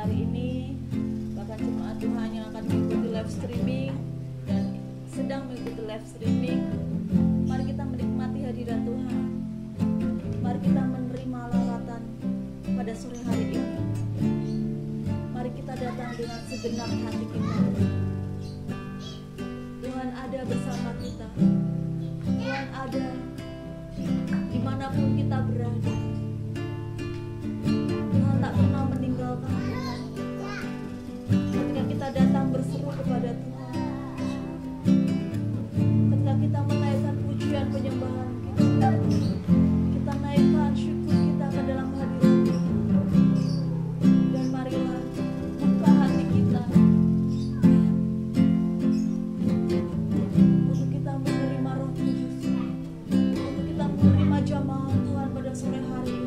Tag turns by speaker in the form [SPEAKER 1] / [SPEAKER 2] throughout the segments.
[SPEAKER 1] hari ini, bahkan jemaat Tuhan yang akan mengikuti live streaming dan sedang mengikuti live streaming. Mari kita menikmati hadirat Tuhan. Mari kita menerima lawatan pada sore hari ini. Mari kita datang dengan segenap hati kita. Tuhan ada bersama kita. Tuhan ada dimanapun kita berada. Tuhan tak pernah meninggalkan kita. Ketika kita datang berseru kepada Tuhan, ketika kita menaikkan pujian penyembahan kita, kita naikkan syukur kita ke dalam hadirat Tuhan. Dan marilah buka hati kita untuk kita menerima Roh Kudus, untuk kita menerima jamaah Tuhan pada sore hari ini.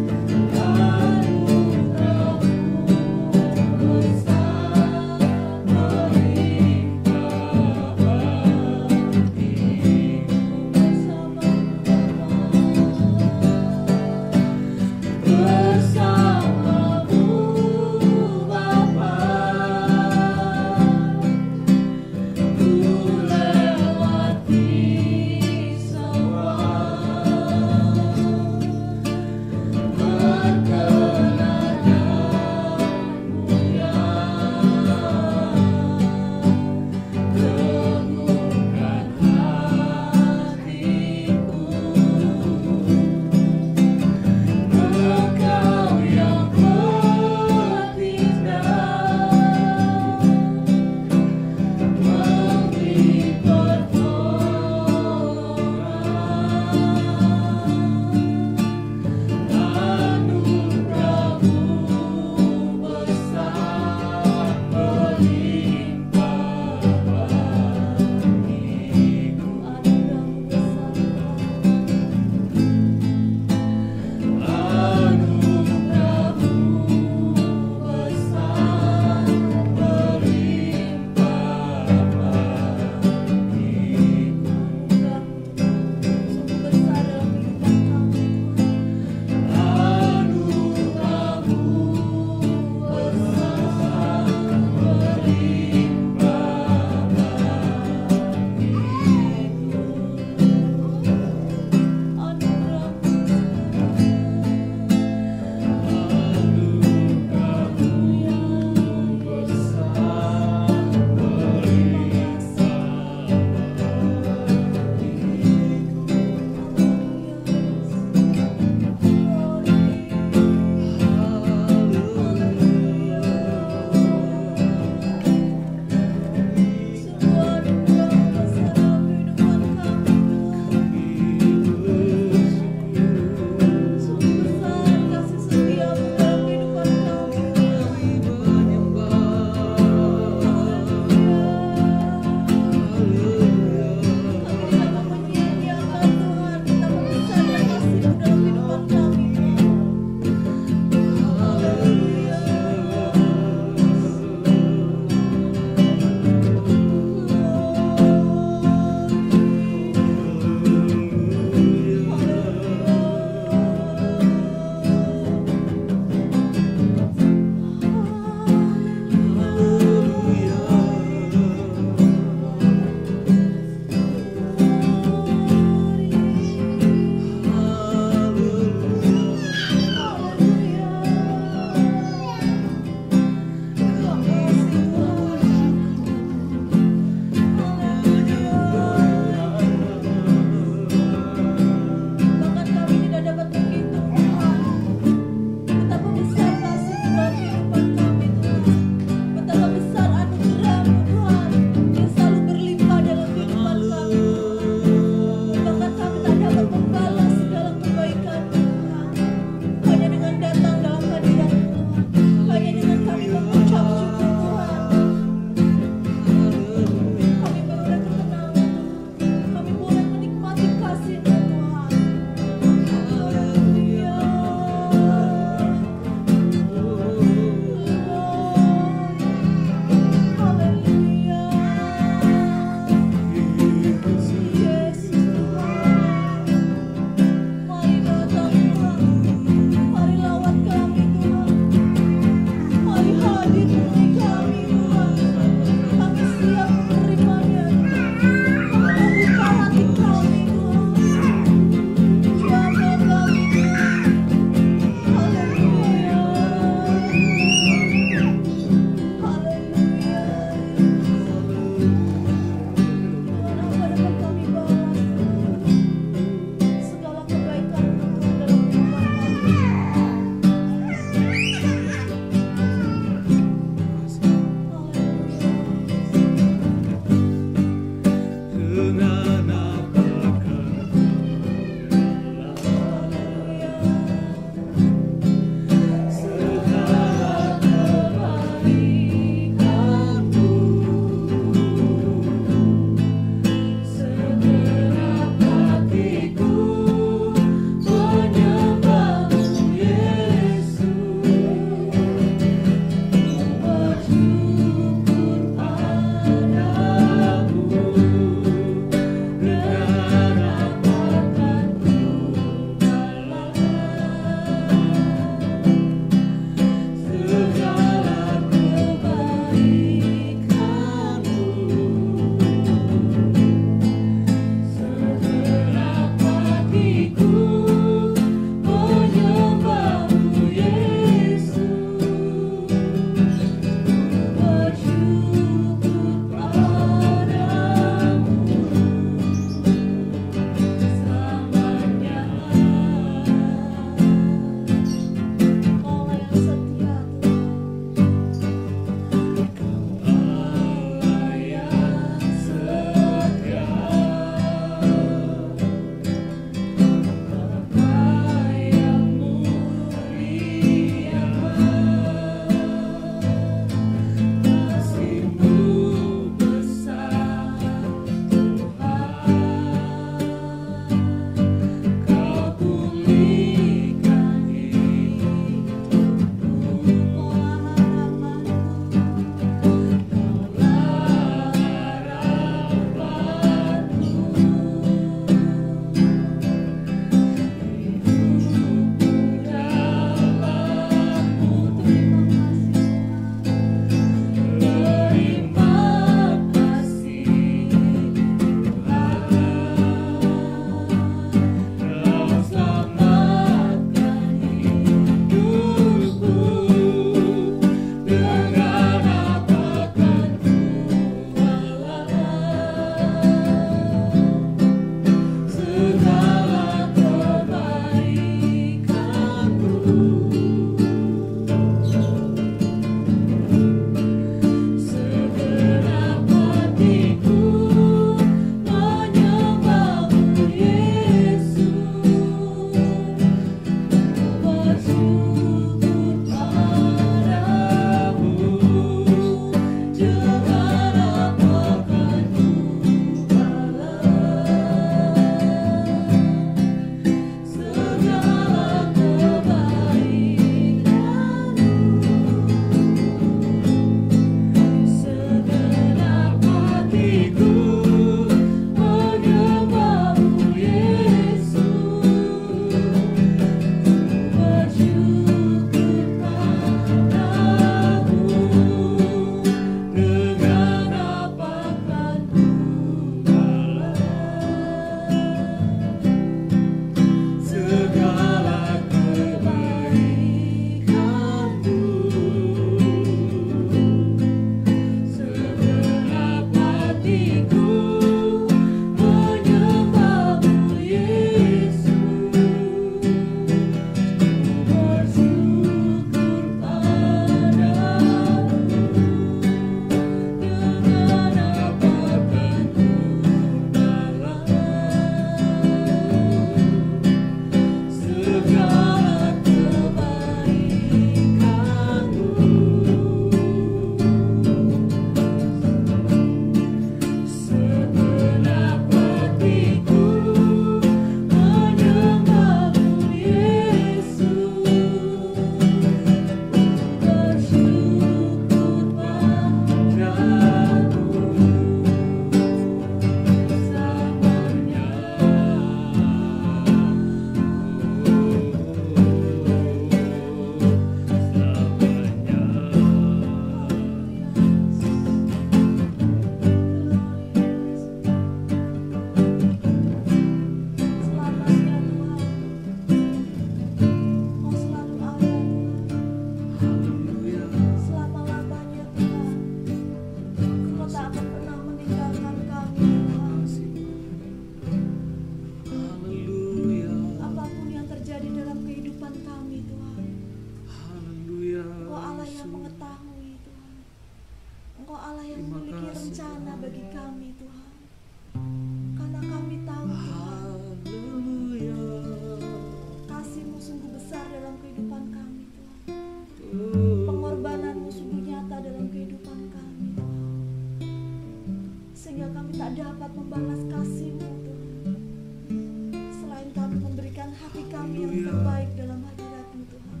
[SPEAKER 1] hati kami yang terbaik dalam hadirat-Mu Tuhan.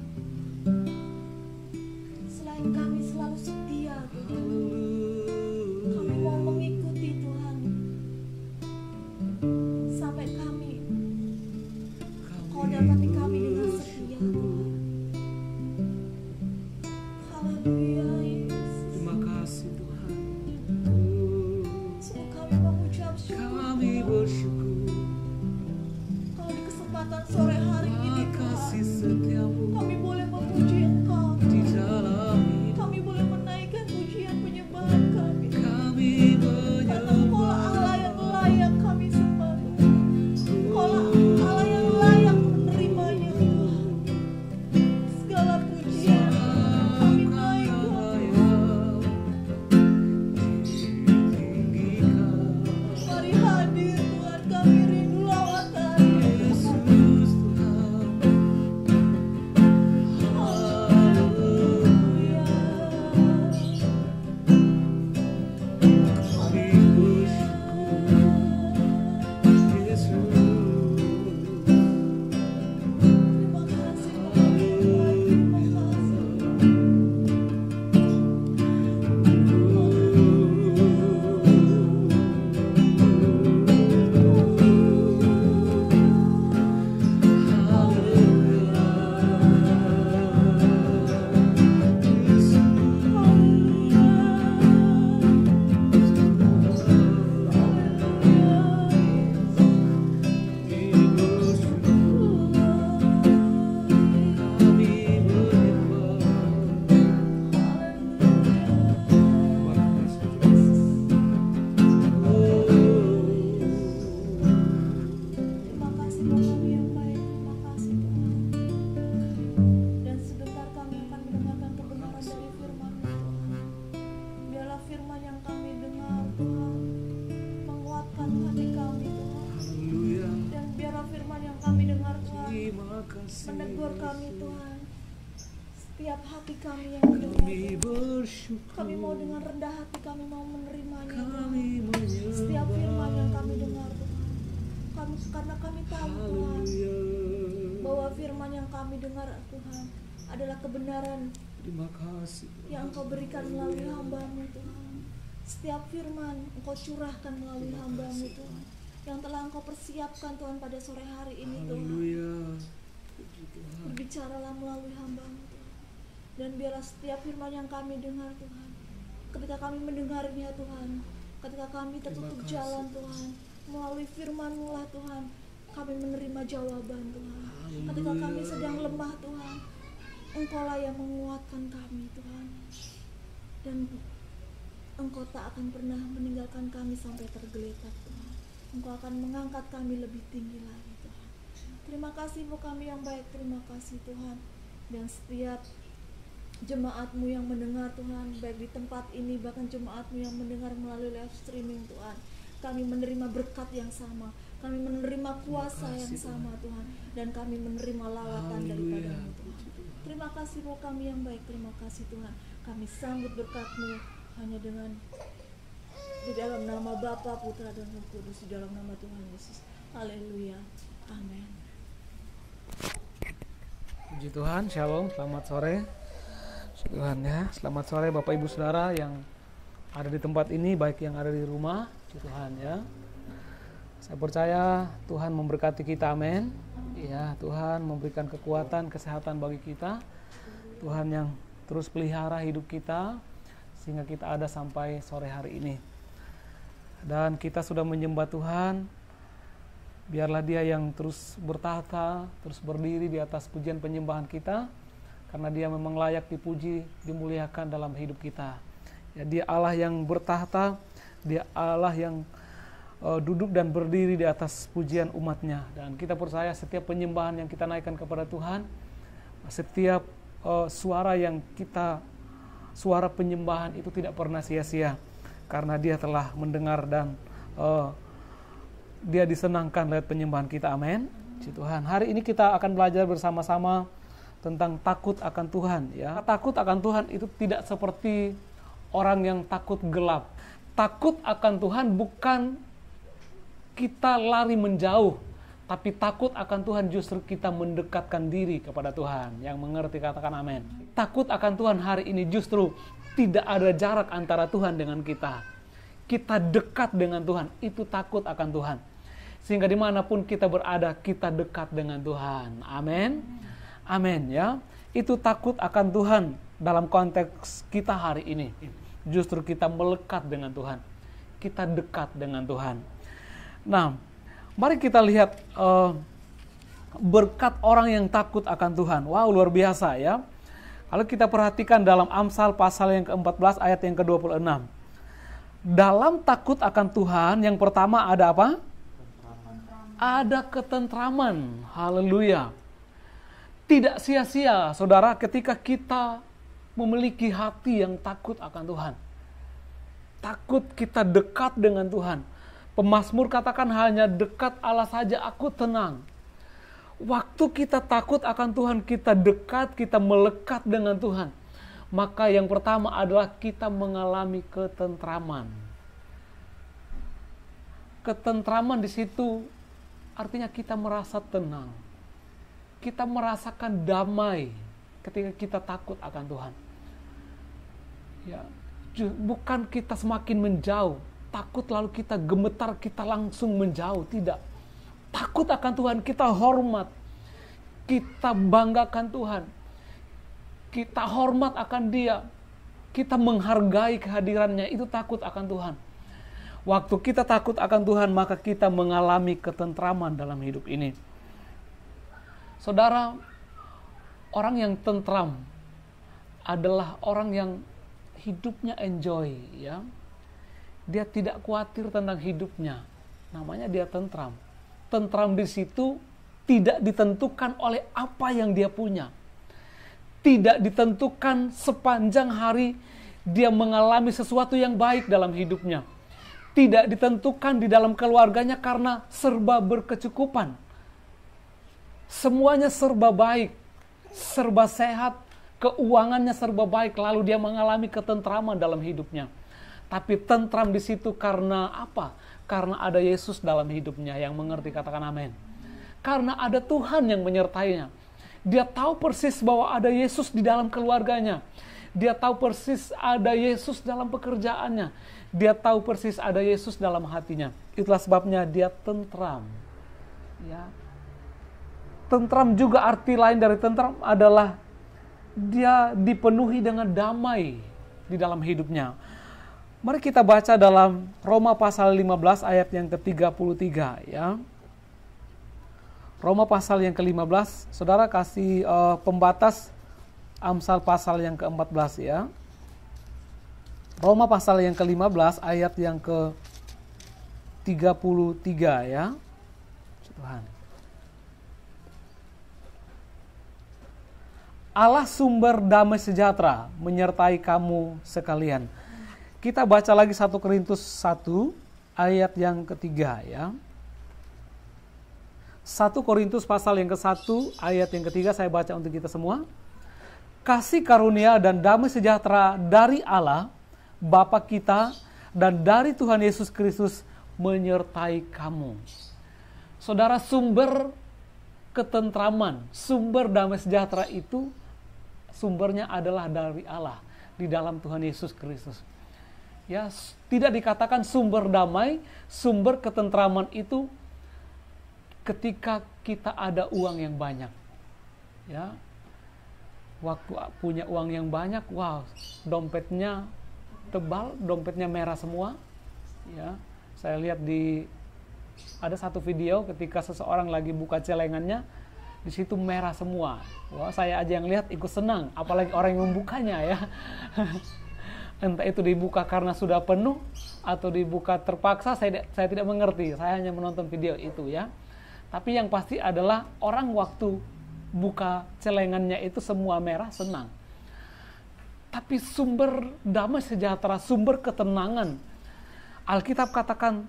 [SPEAKER 1] Selain kami selalu setia Tuhan, kami mau mengikuti Tuhan sampai Kau dapati kami dengan setia Tuhan. Haleluya Yesus.
[SPEAKER 2] Terima kasih Tuhan.
[SPEAKER 1] Sungguh kami mengucap syukur
[SPEAKER 2] Kami bersyukur.
[SPEAKER 1] kalau di kesempatan sore hari ini
[SPEAKER 2] Kasih
[SPEAKER 1] Tuhan,
[SPEAKER 2] setiamu
[SPEAKER 1] kami boleh memuji Engkau
[SPEAKER 2] di
[SPEAKER 1] Tuhan.
[SPEAKER 2] dalam hidup
[SPEAKER 1] Kami boleh menaikkan pujian penyembahan kami.
[SPEAKER 2] kami
[SPEAKER 1] Karena Engkaulah Allah yang layak kami sembah Tuhan. Engkaulah Allah yang layak menerimanya Tuhan. Segala pujian kami naikkan. Mari hadir Tuhan, kami rindu lawatanmu. Haleluya. Terima kasih Tuhan, terima kasih. Terima kasih Tuhan yang baik, terima kasih Tuhan. Dan sebentar kami akan mendengarkan kebenaran dari firman-Mu Tuhan. Biarlah firman yang kami dengar Tuhan menguatkan hati kami Tuhan.
[SPEAKER 2] Haleluya.
[SPEAKER 1] Dan biarlah firman yang kami dengar Tuhan
[SPEAKER 2] Terima kasih.
[SPEAKER 1] menegur kami Tuhan. Setiap hati kami yang mendengar
[SPEAKER 2] Kami
[SPEAKER 1] Tuhan.
[SPEAKER 2] bersyukur.
[SPEAKER 1] Kami mau dengan rendah hati kami mau menerimanya Tuhan.
[SPEAKER 2] Kami menyembah.
[SPEAKER 1] Setiap firman yang kami dengar Tuhan. Karena kami tahu Tuhan
[SPEAKER 2] Haleluya.
[SPEAKER 1] bahwa firman yang kami dengar Tuhan adalah kebenaran
[SPEAKER 2] Terima kasih.
[SPEAKER 1] yang Engkau berikan melalui hamba-Mu Tuhan. Setiap firman Engkau curahkan melalui hamba-Mu Tuhan, yang telah Engkau persiapkan Tuhan pada sore hari ini Tuhan.
[SPEAKER 2] Haleluya. Puji Tuhan.
[SPEAKER 1] Berbicaralah melalui hamba-Mu Tuhan. Dan biarlah setiap firman yang kami dengar Tuhan, ketika kami mendengarnya Tuhan, ketika kami tertutup
[SPEAKER 2] Terima kasih,
[SPEAKER 1] jalan Tuhan, melalui firman-Mu lah Tuhan, kami menerima jawaban Tuhan. Ketika kami sedang lemah Tuhan, Engkaulah yang menguatkan kami Tuhan. Dan Engkau tak akan pernah meninggalkan kami sampai tergeletak Tuhan. Engkau akan mengangkat kami lebih tinggi lagi Tuhan. Terima kasih-Mu kami yang baik, terima kasih Tuhan. Dan setiap jemaat-Mu yang mendengar Tuhan, baik di tempat ini bahkan jemaat-Mu yang mendengar melalui live streaming Tuhan, kami menerima berkat yang sama, kami menerima kuasa yang sama Tuhan, dan kami menerima lawatan daripada-Mu Tuhan. Terima kasih-Mu kami yang baik, terima kasih Tuhan. Kami sambut berkat-Mu hanya dengan di dalam nama Bapa, Putra dan Roh Kudus, di dalam nama Tuhan Yesus. Haleluya. Amin.
[SPEAKER 2] Puji Tuhan, Shalom, selamat sore. Puji Tuhan ya, selamat sore Bapak Ibu Saudara yang ada di tempat ini, baik yang ada di rumah. Puji Tuhan ya. Saya percaya Tuhan memberkati kita, amin. Ya, Tuhan memberikan kekuatan, kesehatan bagi kita. Tuhan yang terus pelihara hidup kita sehingga kita ada sampai sore hari ini. Dan kita sudah menyembah Tuhan. Biarlah Dia yang terus bertahta, terus berdiri di atas pujian penyembahan kita, karena Dia memang layak dipuji, dimuliakan dalam hidup kita. Ya, Dia Allah yang bertahta, Dia Allah yang duduk dan berdiri di atas pujian umatnya. Dan kita percaya setiap penyembahan yang kita naikkan kepada Tuhan, setiap suara yang kita, suara penyembahan itu tidak pernah sia-sia, karena Dia telah mendengar dan Dia disenangkan lewat penyembahan kita, amin. Puji Tuhan. Hari ini kita akan belajar bersama-sama tentang takut akan Tuhan. Ya, takut akan Tuhan itu tidak seperti orang yang takut gelap. Takut akan Tuhan bukan kita lari menjauh, Tapi takut akan Tuhan justru kita mendekatkan diri kepada Tuhan. Yang mengerti katakan amin. Takut akan Tuhan hari ini justru tidak ada jarak antara Tuhan dengan kita. Kita dekat dengan Tuhan, itu takut akan Tuhan. Sehingga dimanapun kita berada, kita dekat dengan Tuhan. Amin. Amin ya. Itu takut akan Tuhan dalam konteks kita hari ini. Justru kita melekat dengan Tuhan. Kita dekat dengan Tuhan. Nah, mari kita lihat berkat orang yang takut akan Tuhan. Wow, luar biasa ya. Kalau kita perhatikan dalam Amsal pasal yang ke-14 ayat yang ke-26. Dalam takut akan Tuhan, yang pertama ada apa? Ada ketentraman. Haleluya. Tidak sia-sia, saudara, ketika kita memiliki hati yang takut akan Tuhan. Takut kita dekat dengan Tuhan. Pemazmur katakan hanya dekat Allah saja aku tenang. Waktu kita takut akan Tuhan, kita dekat, kita melekat dengan Tuhan. Maka yang pertama adalah kita mengalami ketentraman. Ketentraman di situ artinya kita merasa tenang. Kita merasakan damai ketika kita takut akan Tuhan. Ya, bukan kita semakin menjauh, takut lalu kita gemetar, kita langsung menjauh, tidak. Takut akan Tuhan, kita hormat, kita banggakan Tuhan, kita hormat akan Dia, kita menghargai kehadirannya, itu takut akan Tuhan. Waktu kita takut akan Tuhan, maka kita mengalami ketentraman dalam hidup ini. Saudara, orang yang tentram adalah orang yang hidupnya enjoy, ya. Dia tidak khawatir tentang hidupnya. Namanya dia tentram. Tentram di situ tidak ditentukan oleh apa yang dia punya. Tidak ditentukan sepanjang hari dia mengalami sesuatu yang baik dalam hidupnya. Tidak ditentukan di dalam keluarganya karena serba berkecukupan. Semuanya serba baik, serba sehat, keuangannya serba baik, lalu dia mengalami ketentraman dalam hidupnya. Tapi tentram di situ karena apa? Karena ada Yesus dalam hidupnya. Yang mengerti katakan amin. Karena ada Tuhan yang menyertainya. Dia tahu persis bahwa ada Yesus di dalam keluarganya. Dia tahu persis ada Yesus dalam pekerjaannya. Dia tahu persis ada Yesus dalam hatinya. Itulah sebabnya dia tentram. Ya. Tentram juga arti lain dari tentram adalah dia dipenuhi dengan damai di dalam hidupnya. Mari kita baca dalam Roma pasal 15 ayat yang ke-33 ya. Roma pasal yang ke-15, saudara kasih pembatas Amsal pasal yang ke-14 ya. Roma pasal yang ke-15 ayat yang ke-33 ya. Tuhan. Allah sumber damai sejahtera menyertai kamu sekalian. Kita baca lagi 1 Korintus 1 ayat yang ketiga ya. 1 Korintus pasal yang ke-1 ayat yang ketiga saya baca untuk kita semua. Kasih karunia dan damai sejahtera dari Allah Bapa kita dan dari Tuhan Yesus Kristus menyertai kamu. Saudara, sumber ketentraman, sumber damai sejahtera itu sumbernya adalah dari Allah di dalam Tuhan Yesus Kristus. Ya, tidak dikatakan sumber damai, sumber ketentraman itu ketika kita ada uang yang banyak. Ya. Waktu punya uang yang banyak, wow, dompetnya tebal, dompetnya merah semua. Ya. Saya lihat ada satu video ketika seseorang lagi buka celengannya, di situ merah semua. Wah, saya aja yang lihat ikut senang, apalagi orang yang membukanya ya. Entah itu dibuka karena sudah penuh atau dibuka terpaksa, saya tidak mengerti. Saya hanya menonton video itu ya. Tapi yang pasti adalah orang waktu buka celengannya itu semua merah, senang. Tapi sumber damai sejahtera, sumber ketenangan, Alkitab katakan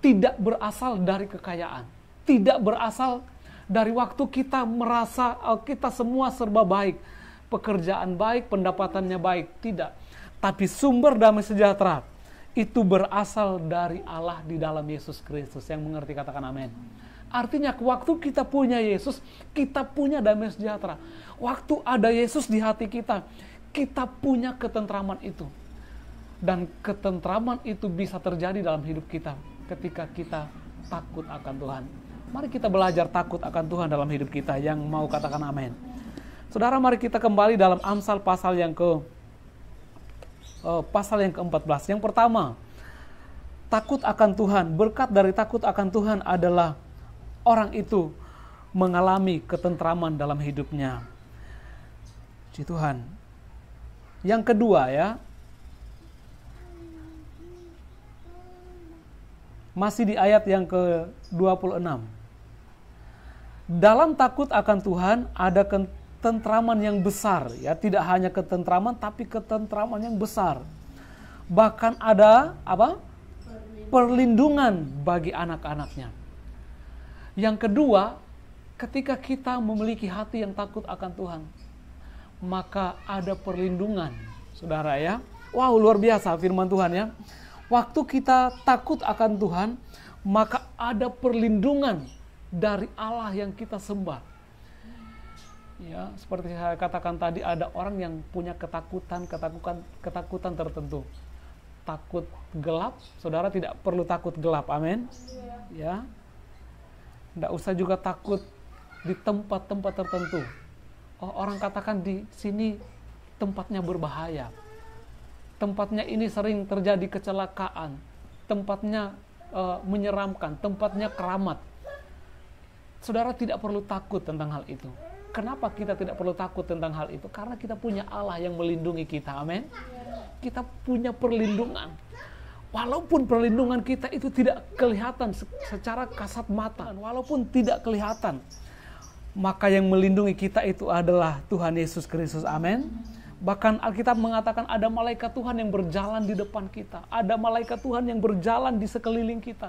[SPEAKER 2] tidak berasal dari kekayaan. Tidak berasal dari waktu kita merasa kita semua serba baik. Pekerjaan baik, pendapatannya baik. Tidak. Tapi sumber damai sejahtera itu berasal dari Allah di dalam Yesus Kristus. Yang mengerti katakan amin. Artinya waktu kita punya Yesus, kita punya damai sejahtera. Waktu ada Yesus di hati kita, kita punya ketentraman itu. Dan ketentraman itu bisa terjadi dalam hidup kita ketika kita takut akan Tuhan. Mari kita belajar takut akan Tuhan dalam hidup kita. Yang mau katakan amin. Saudara, mari kita kembali dalam Amsal pasal yang ke-14. Yang pertama, takut akan Tuhan. Berkat dari takut akan Tuhan adalah orang itu mengalami ketentraman dalam hidupnya. Puji Tuhan. Yang kedua ya, masih di ayat yang ke-26. Dalam takut akan Tuhan ada ketentraman yang besar, ya, tidak hanya ketentraman tapi ketentraman yang besar. Bahkan ada apa? Perlindungan bagi anak-anaknya. Yang kedua, ketika kita memiliki hati yang takut akan Tuhan, maka ada perlindungan, saudara ya. Wow, luar biasa firman Tuhan ya. Waktu kita takut akan Tuhan, maka ada perlindungan dari Allah yang kita sembah. Ya, seperti saya katakan tadi, ada orang yang punya ketakutan tertentu. Takut gelap, saudara tidak perlu takut gelap, amin. Ya, tidak usah juga takut di tempat-tempat tertentu. Oh, orang katakan di sini tempatnya berbahaya. Tempatnya ini sering terjadi kecelakaan, tempatnya menyeramkan, tempatnya keramat. Saudara tidak perlu takut tentang hal itu. Kenapa kita tidak perlu takut tentang hal itu? Karena kita punya Allah yang melindungi kita, amin. Kita punya perlindungan. Walaupun perlindungan kita itu tidak kelihatan secara kasat mata, walaupun tidak kelihatan, maka yang melindungi kita itu adalah Tuhan Yesus Kristus, amin. Bahkan Alkitab mengatakan ada malaikat Tuhan yang berjalan di depan kita. Ada malaikat Tuhan yang berjalan di sekeliling kita.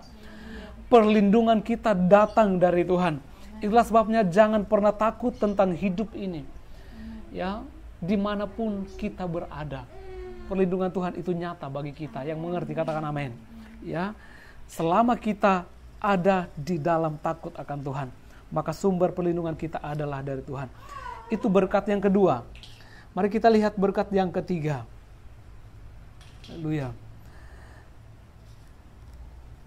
[SPEAKER 2] Perlindungan kita datang dari Tuhan. Itulah sebabnya jangan pernah takut tentang hidup ini. Ya, dimanapun kita berada. Perlindungan Tuhan itu nyata bagi kita. Yang mengerti katakan amin. Ya, selama kita ada di dalam takut akan Tuhan, maka sumber perlindungan kita adalah dari Tuhan. Itu berkat yang kedua. Mari kita lihat berkat yang ketiga. Haleluya.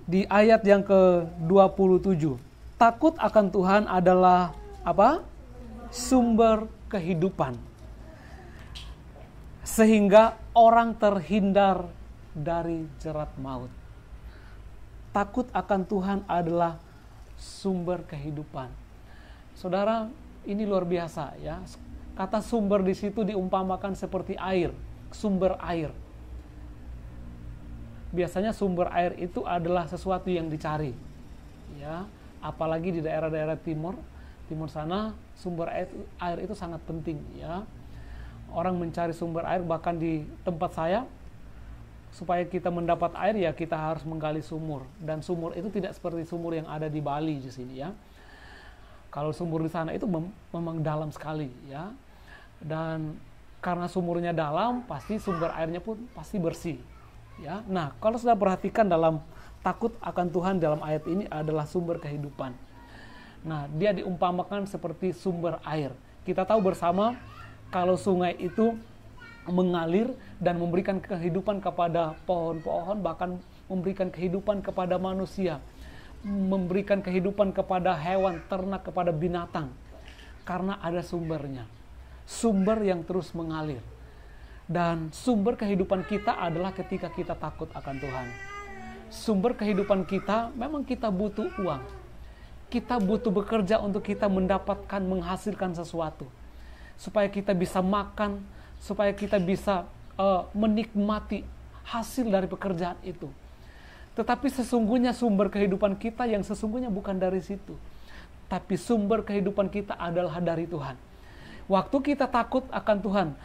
[SPEAKER 2] Di ayat yang ke-27. Takut akan Tuhan adalah apa? Sumber kehidupan. Sehingga orang terhindar dari jerat maut. Takut akan Tuhan adalah sumber kehidupan. Saudara, ini luar biasa ya. Kata sumber di situ diumpamakan seperti air, sumber air. Biasanya sumber air itu adalah sesuatu yang dicari. Ya, apalagi di daerah-daerah timur sana sumber air itu sangat penting ya. Orang mencari sumber air, bahkan di tempat saya, supaya kita mendapat air ya kita harus menggali sumur, dan sumur itu tidak seperti sumur yang ada di Bali di sini ya. Kalau sumur di sana itu memang dalam sekali ya. Dan karena sumurnya dalam, pasti sumber airnya pun pasti bersih ya. Nah, kalau sudah perhatikan dalam takut akan Tuhan dalam ayat ini adalah sumber kehidupan. Nah, dia diumpamakan seperti sumber air. Kita tahu bersama kalau sungai itu mengalir dan memberikan kehidupan kepada pohon-pohon, bahkan memberikan kehidupan kepada manusia, memberikan kehidupan kepada hewan, ternak, kepada binatang, karena ada sumbernya. Sumber yang terus mengalir. Dan sumber kehidupan kita adalah ketika kita takut akan Tuhan. Sumber kehidupan kita, memang kita butuh uang. Kita butuh bekerja untuk kita mendapatkan, menghasilkan sesuatu. Supaya kita bisa makan, supaya kita bisa menikmati hasil dari pekerjaan itu. Tetapi sesungguhnya sumber kehidupan kita yang sesungguhnya bukan dari situ. Tapi sumber kehidupan kita adalah dari Tuhan. Waktu kita takut akan Tuhan,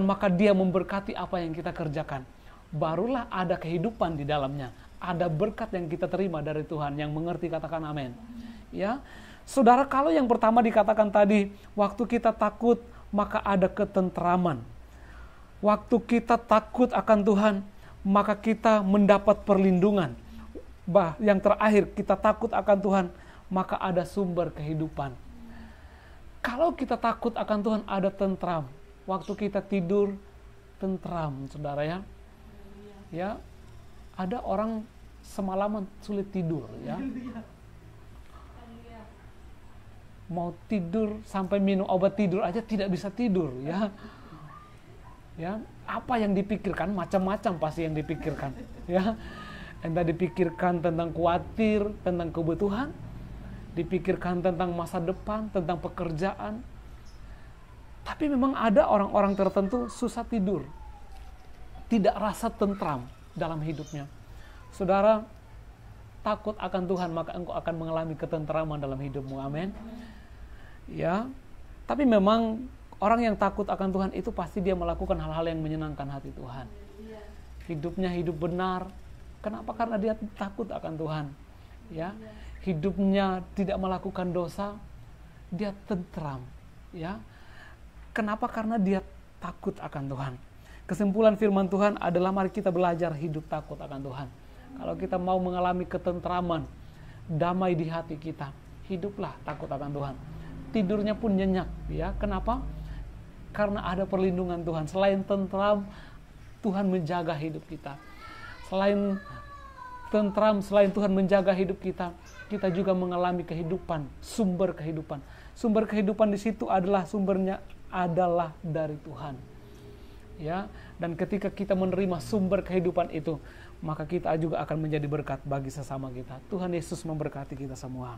[SPEAKER 2] maka Dia memberkati apa yang kita kerjakan. Barulah ada kehidupan di dalamnya. Ada berkat yang kita terima dari Tuhan. Yang mengerti katakan amin. Ya, saudara, kalau yang pertama dikatakan tadi, waktu kita takut, maka ada ketentraman. Waktu kita takut akan Tuhan, maka kita mendapat perlindungan. yang terakhir, kita takut akan Tuhan, maka ada sumber kehidupan. Kalau kita takut akan Tuhan, ada tentram. Waktu kita tidur, tentram, saudara ya. Ya, ada orang semalaman sulit tidur, ya. Mau tidur sampai minum obat tidur aja tidak bisa tidur, ya. Ya, apa yang dipikirkan? Macam-macam pasti yang dipikirkan, ya. Entah dipikirkan tentang khawatir, tentang kebutuhan, dipikirkan tentang masa depan, tentang pekerjaan. Tapi memang ada orang-orang tertentu susah tidur, tidak rasa tentram dalam hidupnya. Saudara, takut akan Tuhan, maka engkau akan mengalami ketentraman dalam hidupmu. Amin. Ya, tapi memang orang yang takut akan Tuhan itu pasti dia melakukan hal-hal yang menyenangkan hati Tuhan. Hidupnya hidup benar. Kenapa? Karena dia takut akan Tuhan. Ya, hidupnya tidak melakukan dosa, dia tentram. Ya, kenapa? Karena dia takut akan Tuhan. Kesimpulan firman Tuhan adalah mari kita belajar hidup takut akan Tuhan. Kalau kita mau mengalami ketentraman, damai di hati kita, hiduplah takut akan Tuhan. Tidurnya pun nyenyak. Ya, kenapa? Karena ada perlindungan Tuhan. Selain tentram, Tuhan menjaga hidup kita. Selain tentram, selain Tuhan menjaga hidup kita, kita juga mengalami kehidupan, sumber kehidupan. Sumber kehidupan di situ sumbernya adalah dari Tuhan. Ya, dan ketika kita menerima sumber kehidupan itu, maka kita juga akan menjadi berkat bagi sesama kita. Tuhan Yesus memberkati kita semua.